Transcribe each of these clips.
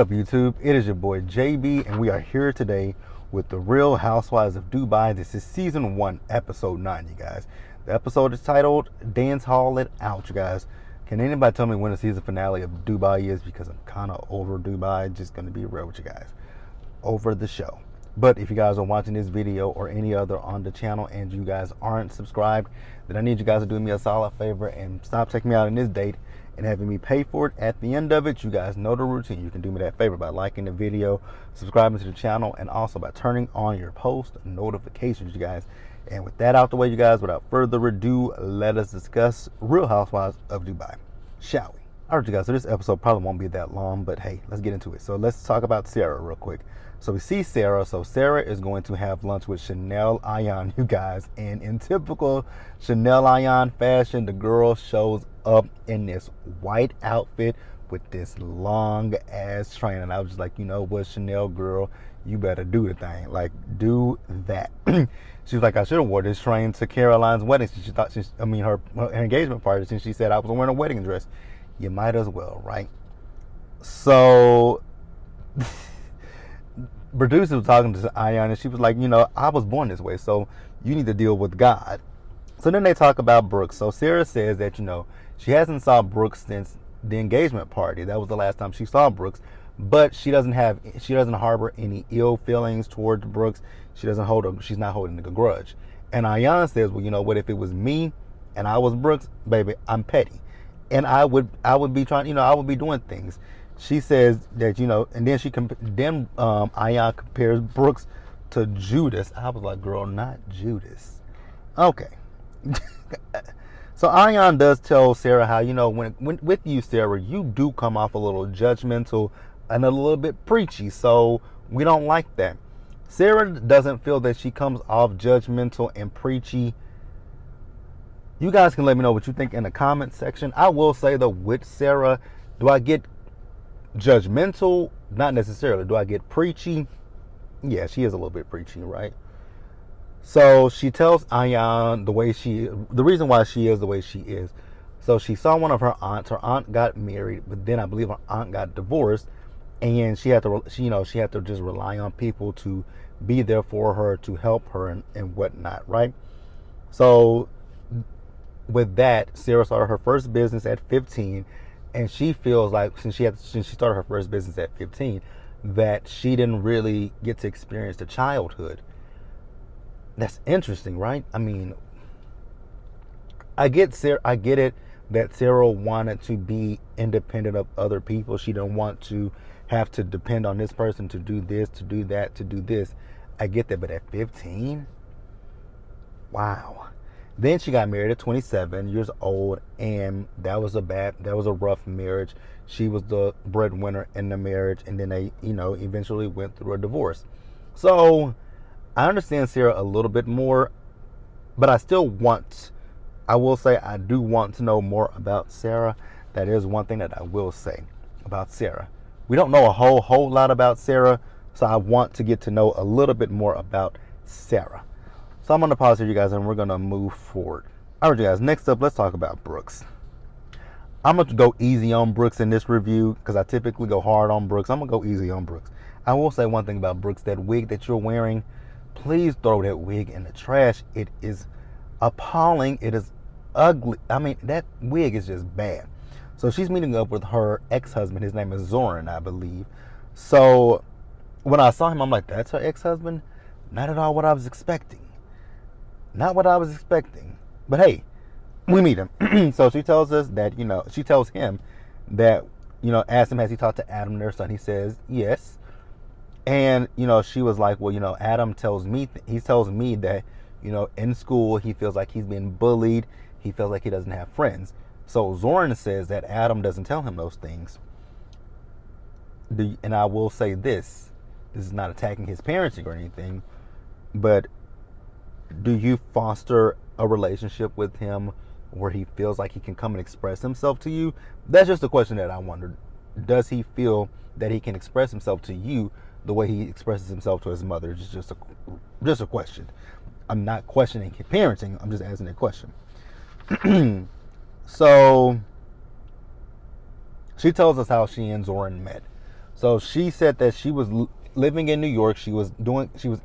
What's up, YouTube? It is your boy JB, and we are here today with the Real Housewives of Dubai. This is season 1, episode 9, you guys. The episode is titled Dancehall It Out, you guys. Can anybody tell me when the season finale of Dubai is? Because I'm kind of over Dubai. Just going to be real with you guys. Over the show. But if you guys are watching this video or any other on the channel and you guys aren't subscribed, then I need you guys to do me a solid favor and stop checking me out on this date and having me pay for it at the end of it. You guys know the routine. You can do me that favor by liking the video, subscribing to the channel, and also by turning on your post notifications, you guys. And with that out the way, you guys, without further ado, let us discuss Real Housewives of Dubai, shall we? All right, you guys, so this episode probably won't be that long, but hey, let's get into it. So let's talk about Sarah real quick. So we see Sarah. So Sarah is going to have lunch with Chanel Ayan, you guys. And in typical Chanel Ayan fashion, the girl shows up in this white outfit with this long ass train. And I was just like, you know what, Chanel girl, you better do the thing. Like, do that. She was like, I should have wore this train to Caroline's wedding. She thought, her engagement party, since she said I was wearing a wedding dress. You might as well, right? So producer was talking to Ayan, and she was like, you know, I was born this way, so you need to deal with God. So then they talk about Brooks. So Sarah says that, you know, she hasn't saw Brooks since the engagement party. That was the last time she saw Brooks. But she doesn't harbor any ill feelings towards Brooks. She's not holding a grudge. And Ayan says, well, you know what, if it was me and I was Brooks, baby, I'm petty. And I would be trying, you know, I would be doing things. She says that, you know, and then Ayan compares Brooks to Judas. I was like, girl, not Judas. Okay. So Ayan does tell Sarah how, you know, when with you, Sarah, you do come off a little judgmental and a little bit preachy. So we don't like that. Sarah doesn't feel that she comes off judgmental and preachy. You guys can let me know what you think in the comment section. I will say, though, with Sarah, do I get judgmental? Not necessarily. Do I get preachy? Yeah, she is a little bit preachy, right? So she tells Ayan the reason why she is the way she is. So she saw one of her aunts. Her aunt got married, but then I believe her aunt got divorced, and she had to just rely on people to be there for her, to help her and whatnot, right? So with that, Sarah started her first business at 15, and she feels like since she started her first business at 15, that she didn't really get to experience the childhood. That's interesting, right? I mean, I get it that Sarah wanted to be independent of other people. She didn't want to have to depend on this person to do this, to do that, to do this. I get that, but at 15, wow. Then she got married at 27 years old, and that was a rough marriage. She was the breadwinner in the marriage, and then they, you know, eventually went through a divorce. So I understand Sarah a little bit more, but I will say I do want to know more about Sarah. That is one thing that I will say about Sarah. We don't know a whole lot about Sarah, so I want to get to know a little bit more about Sarah. So I'm going to pause here, you guys, and we're going to move forward. All right, you guys, next up, let's talk about Brooks. I'm going to go easy on Brooks in this review because I typically go hard on Brooks. I'm going to go easy on Brooks. I will say one thing about Brooks. That wig that you're wearing, please throw that wig in the trash. It is appalling. It is ugly. I mean, that wig is just bad. So she's meeting up with her ex-husband. His name is Zoran, I believe. So when I saw him, I'm like, that's her ex-husband? Not at all what I was expecting. Not what I was expecting. But hey, we meet him. So she tells us that, you know, she tells him that, you know, asked him, has he talked to Adam, their son? He says, yes. And, you know, she was like, well, you know, Adam tells me that, you know, in school, he feels like he's being bullied. He feels like he doesn't have friends. So Zoran says that Adam doesn't tell him those things. And I will say this is not attacking his parenting or anything, but do you foster a relationship with him where he feels like he can come and express himself to you? That's just a question that I wondered. Does he feel that he can express himself to you the way he expresses himself to his mother? It's just a question. I'm not questioning his parenting. I'm just asking a question. So she tells us how she and Zoran met. So she said that she was living in New York. She was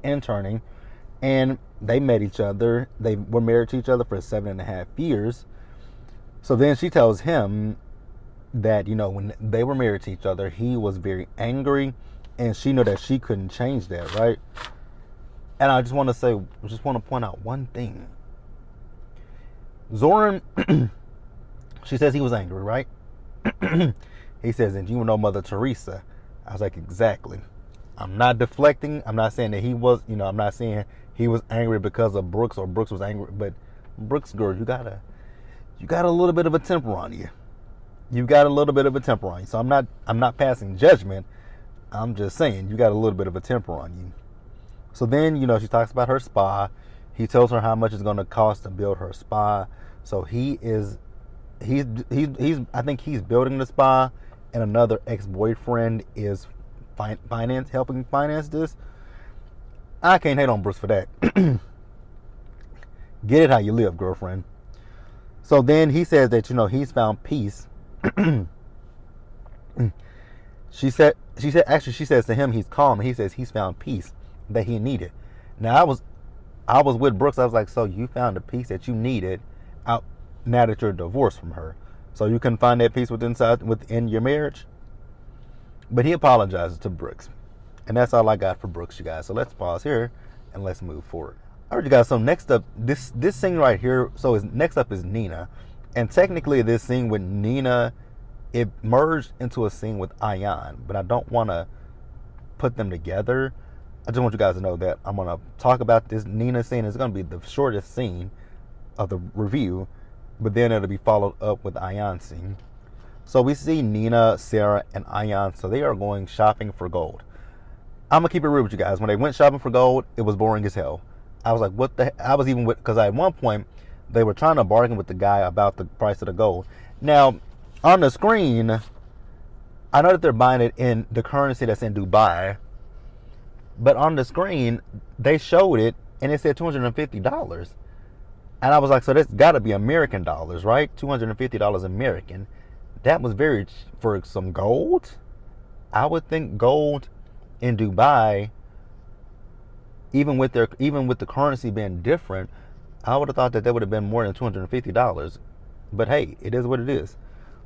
interning, and they met each other. They were married to each other for 7.5 years. So then she tells him that, when they were married to each other, he was very angry, and she knew that she couldn't change that, right? And I just want to point out one thing. Zoran, she says he was angry, right? He says, and you know Mother Teresa. I was like, exactly. I'm not deflecting. I'm not saying that he was, I'm not saying he was angry because of Brooks or Brooks was angry. But Brooks, girl, you got a little bit of a temper on you. You got a little bit of a temper on you. So I'm not passing judgment. I'm just saying you got a little bit of a temper on you. So then, she talks about her spa. He tells her how much it's going to cost to build her spa. So he's I think he's building the spa, and another ex-boyfriend is helping finance this. I can't hate on Brooks for that. Get it how you live, girlfriend. So then he says that, he's found peace. She says to him he's calm, and he says he's found peace that he needed. Now I was with Brooks. I was like, so you found the peace that you needed out now that you're divorced from her. So you can find that peace within your marriage. But he apologizes to Brooks. And that's all I got for Brooks, you guys. So let's pause here and let's move forward. All right, you guys. So next up, this scene right here. So next up is Nina. And technically this scene with Nina, it merged into a scene with Ayan. But I don't want to put them together. I just want you guys to know that I'm going to talk about this Nina scene. It's going to be the shortest scene of the review. But then it'll be followed up with Ayan scene. So we see Nina, Sarah, and Ayan. So they are going shopping for gold. I'm going to keep it real with you guys. When they went shopping for gold, it was boring as hell. I was like, what the heck? I was even because at one point, they were trying to bargain with the guy about the price of the gold. Now, on the screen, I know that they're buying it in the currency that's in Dubai. But on the screen, they showed it, and it said $250. And I was like, so that's got to be American dollars, right? $250 American. That was very for some gold. I would think gold in Dubai, even with the currency being different, I would have thought that would have been more than $250. But hey, it is what it is.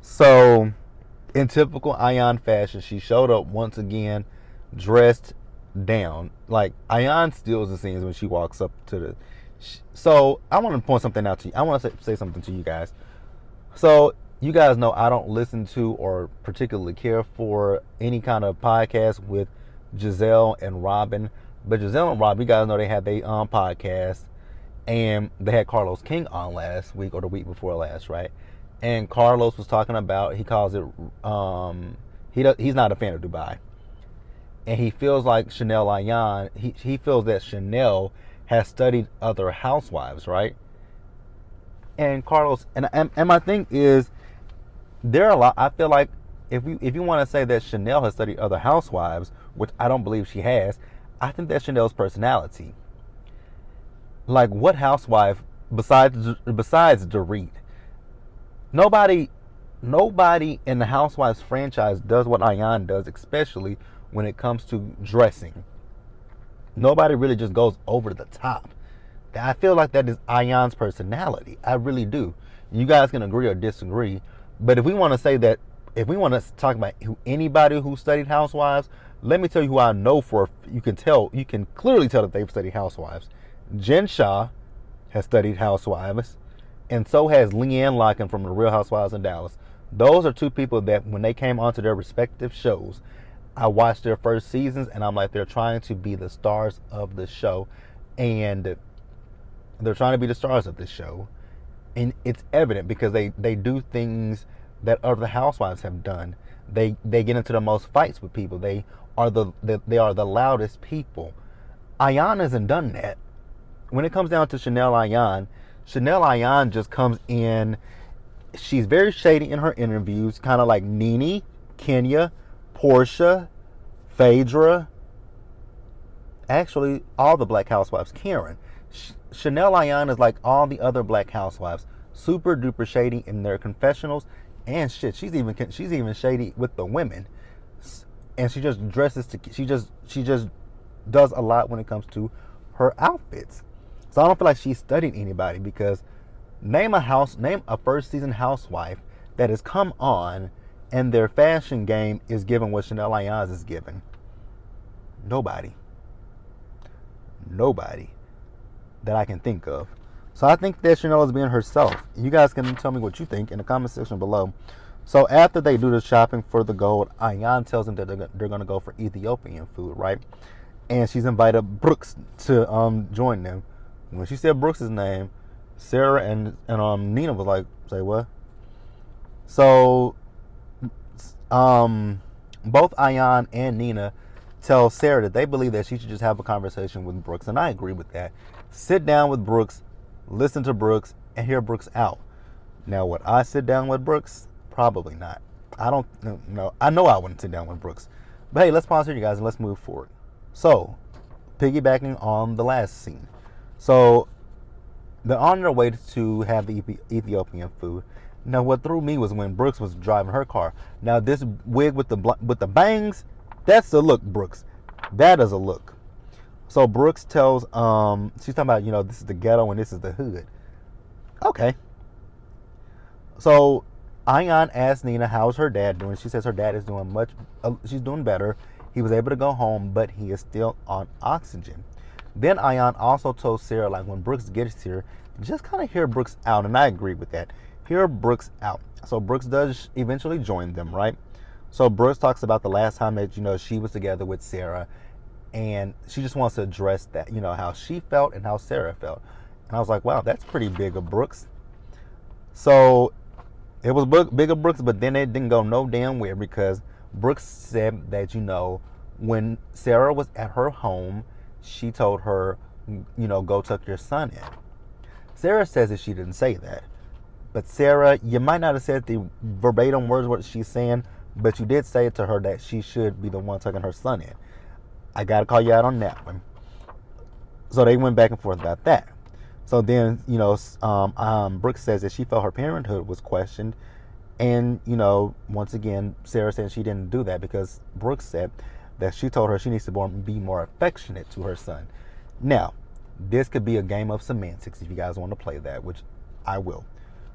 So, in typical Ayan fashion, she showed up once again, dressed down. Like, Ayan steals the scenes when she walks up to the... So, I want to point something out to you. I want to say something to you guys. So, you guys know I don't listen to or particularly care for any kind of podcast with Giselle and Robin. But Giselle and Robin, you guys know they had their podcast. And they had Carlos King on last week or the week before last, right? And Carlos was talking about, he calls it, he's not a fan of Dubai. And he feels like Chanel Ayan, he feels that Chanel has studied other housewives, right? And Carlos, and my thing is, there are a lot, I feel like if you want to say that Chanel has studied other housewives, which I don't believe she has, I think that's Chanel's personality. Like, what housewife besides Dorit? Nobody in the Housewives franchise does what Ayan does, especially when it comes to dressing. Nobody really just goes over the top. I feel like that is Ayan's personality. I really do. You guys can agree or disagree, but if we want to talk about anybody who studied Housewives, let me tell you who I know for. You can clearly tell that they've studied Housewives. Jen Shah has studied Housewives, and so has Leanne Locken from The Real Housewives in Dallas. Those are two people that when they came onto their respective shows, I watched their first seasons, and I'm like, they're trying to be the stars of the show, and they're trying to be the stars of this show, and it's evident because they do things that other housewives have done. They get into the most fights with people. They are the loudest people. Ayan hasn't done that. When it comes down to Chanel Ayan just comes in. She's very shady in her interviews, kind of like Nene, Kenya, Portia, Phaedra. Actually, all the Black Housewives. Karen. Chanel Ayan is like all the other Black Housewives, super duper shady in their confessionals, and shit. She's even shady with the women. and she just dresses to she just does a lot when it comes to her outfits. So I don't feel like she studied anybody, because name a first season housewife that has come on and their fashion game is given what Chanel Lyons is given. Nobody that I can think of. So I think that Chanel is being herself. You guys can tell me what you think in the comment section below. So after they do the shopping for the gold, Ayan tells them that they're going to go for Ethiopian food, right? And she's invited Brooks to join them. When she said Brooks' name, Sarah and Nina was like, say what? So both Ayan and Nina tell Sarah that they believe that she should just have a conversation with Brooks, and I agree with that. Sit down with Brooks, listen to Brooks, and hear Brooks out. Now, would I sit down with Brooks? Probably not. I don't know. I know I wouldn't sit down with Brooks. But hey, let's pause here, you guys, and let's move forward. So, piggybacking on the last scene. So, they're on their way to have the Ethiopian food. Now, what threw me was when Brooks was driving her car. Now, this wig with the bangs, that's a look, Brooks. That is a look. So Brooks tells, she's talking about, this is the ghetto and this is the hood. Okay. So Ayan asks Nina, how's her dad doing? She says her dad is doing she's doing better. He was able to go home, but he is still on oxygen. Then Ayan also told Sarah, like, when Brooks gets here, just kind of hear Brooks out. And I agree with that. Hear Brooks out. So Brooks does eventually join them, right? So Brooks talks about the last time that, she was together with Sarah, and she just wants to address that, how she felt and how Sarah felt. And I was like, wow, that's pretty big of Brooks. So it was big of Brooks, but then it didn't go no damn where, because Brooks said that, when Sarah was at her home, she told her, go tuck your son in. Sarah says that she didn't say that. But Sarah, you might not have said the verbatim words what she's saying, but you did say it to her that she should be the one tucking her son in. I got to call you out on that one. So they went back and forth about that. So then, Brooks says that she felt her parenthood was questioned. And, once again, Sarah said she didn't do that because Brooks said that she told her she needs to be more affectionate to her son. Now, this could be a game of semantics if you guys want to play that, which I will.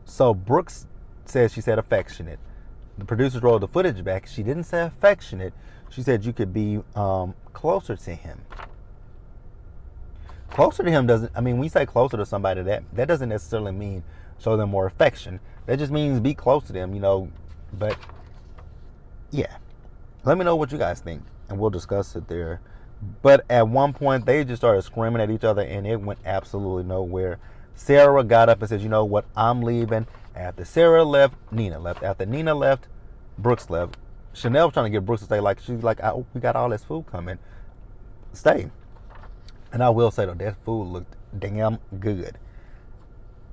So Brooks says she said affectionate. The producers rolled the footage back. She didn't say affectionate. She said you could be closer to him. Closer to him doesn't, when you say closer to somebody, that doesn't necessarily mean show them more affection. That just means be close to them, But, yeah. Let me know what you guys think, and we'll discuss it there. But at one point, they just started screaming at each other, and it went absolutely nowhere. Sarah got up and said, you know what, I'm leaving. After Sarah left, Nina left. After Nina left, Brooks left. Chanel was trying to get Brooks to stay. She's like, we got all this food coming. Stay. And I will say, though, that food looked damn good.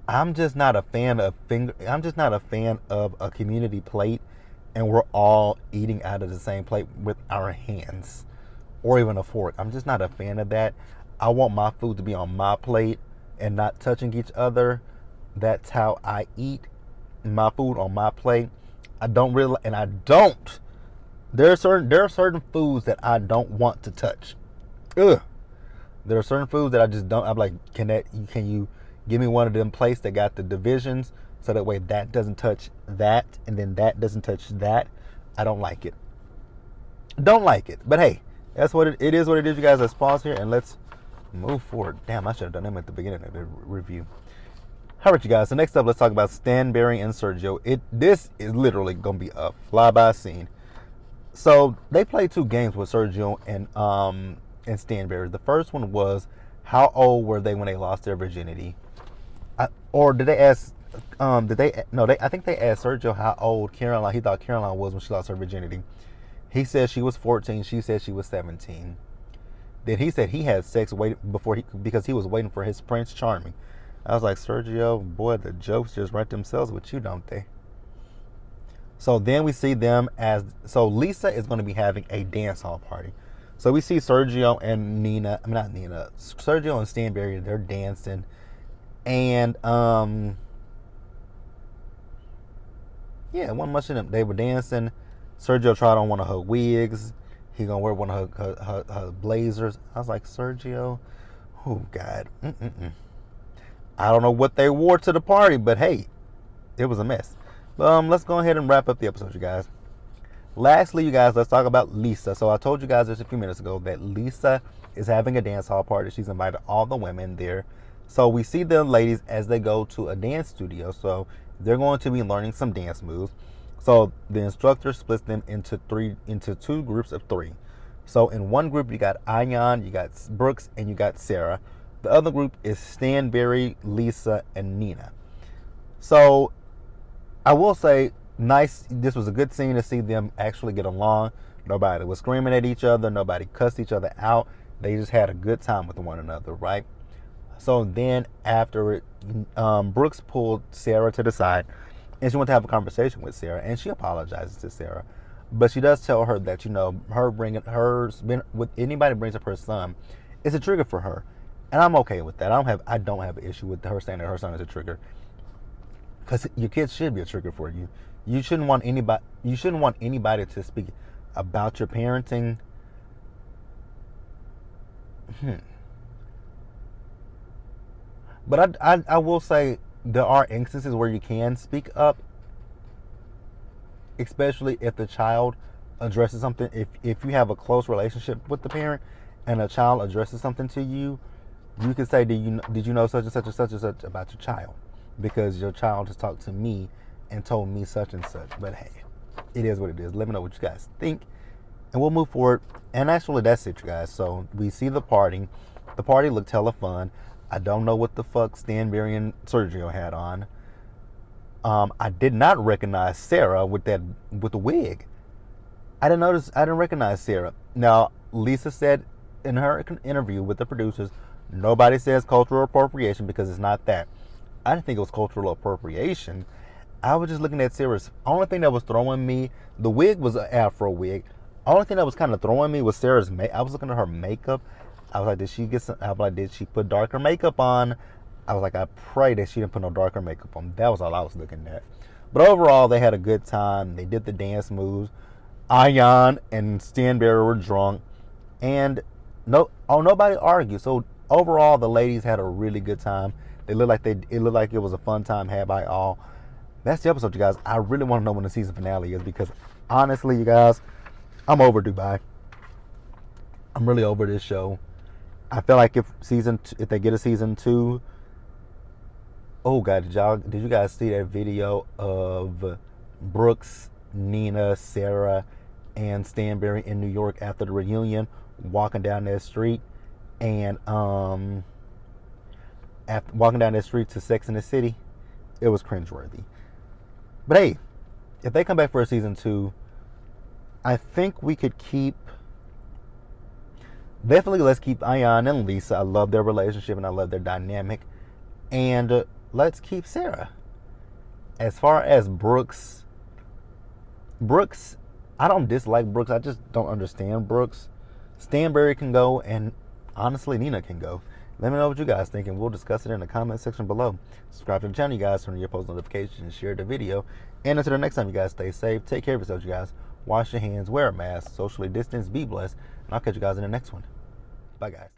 I'm just not a fan of a community plate and we're all eating out of the same plate with our hands or even a fork. I'm just not a fan of that. I want my food to be on my plate and not touching each other. That's how I eat my food, on my plate. There are certain foods that I don't want to touch. Ugh. There are certain foods that I just don't. I'm like, can you give me one of them plates that got the divisions so that way that doesn't touch that and then that doesn't touch that? I don't like it. Don't like it. But hey, that's what it is. What it is, you guys. Let's pause here and let's move forward. Damn, I should have done them at the beginning of the review. All right, you guys. So next up, let's talk about Stanberry and Sergio. This is literally gonna be a flyby scene. So they played 2 games with Sergio and Stanberry. The first one was, how old were they when they lost their virginity? Or did they ask? I think they asked Sergio how old he thought Caroline was when she lost her virginity. He said she was 14. She said she was 17. Then he said he had sex because he was waiting for his Prince Charming. I was like, Sergio, boy, the jokes just write themselves with you, don't they? So then we see them Lisa is going to be having a dance hall party. So we see Sergio and Sergio and Stanberry, they're dancing. And, one much of them, they were dancing. Sergio tried on one of her wigs. He gonna wear one of her blazers. I was like, Sergio, oh God, I don't know what they wore to the party, but hey, it was a mess. Let's go ahead and wrap up the episode, you guys. Lastly, you guys, let's talk about Lisa. So I told you guys just a few minutes ago that Lisa is having a dance hall party. She's invited all the women there. So we see the ladies as they go to a dance studio. So they're going to be learning some dance moves. So the instructor splits them into two groups of three. So in one group you got Ayan, you got Brooks, and you got Sarah. The other group is Stanberry, Lisa, and Nina. So I will say, nice. This was a good scene to see them actually get along. Nobody was screaming at each other. Nobody cussed each other out. They just had a good time with one another, right? So then after it, Brooks pulled Sarah to the side, and she wanted to have a conversation with Sarah, and she apologizes to Sarah, but she does tell her that with anybody brings up her son, it's a trigger for her, and I'm okay with that. I don't have an issue with her saying that her son is a trigger, because your kids should be a trigger for you. You shouldn't want anybody to speak about your parenting. But I will say there are instances where you can speak up, especially if the child addresses something. If you have a close relationship with the parent and a child addresses something to you, you can say, did you know such and such and such and such about your child? Because your child has talked to me and told me such and such. But hey, it is what it is. Let me know what you guys think, and we'll move forward. And actually, that's it, you guys. So we see the party. The party looked hella fun. I don't know what the fuck Stanberry and Sergio had on. I did not recognize Sarah with the wig. I didn't recognize Sarah. Now, Lisa said in her interview with the producers, nobody says cultural appropriation because it's not that. I didn't think it was cultural appropriation. I was just looking at Sarah's. Only thing that was throwing me, the wig was an afro wig. Only thing that was kind of throwing me was Sarah's I was looking at her makeup. I was like, did she put darker makeup on? I was like, I pray that she didn't put no darker makeup on. That was all I was looking at. But overall, they had a good time. They did the dance moves. Ayan and Stanberry were drunk, and nobody argued. So overall, the ladies had a really good time. It looked like it was a fun time had by all. That's the episode, you guys. I really want to know when the season finale is, because honestly, you guys, I'm over Dubai. I'm really over this show. I feel like if they get a season 2, oh God, did you guys see that video of Brooks, Nina, Sarah, and Stanberry in New York after the reunion, walking down that street, and walking down that street to Sex and the City? It was cringeworthy. But hey, if they come back for a season 2, I think we could definitely let's keep Ayan and Lisa. I love their relationship and I love their dynamic. And let's keep Sarah. As far as Brooks, I don't dislike Brooks. I just don't understand Brooks. Stanberry can go, and honestly, Nina can go. Let me know what you guys think, and we'll discuss it in the comment section below. Subscribe to the channel, you guys, turn on your post notifications, and share the video. And until the next time, you guys, stay safe. Take care of yourselves, you guys. Wash your hands, wear a mask, socially distance, be blessed. And I'll catch you guys in the next one. Bye, guys.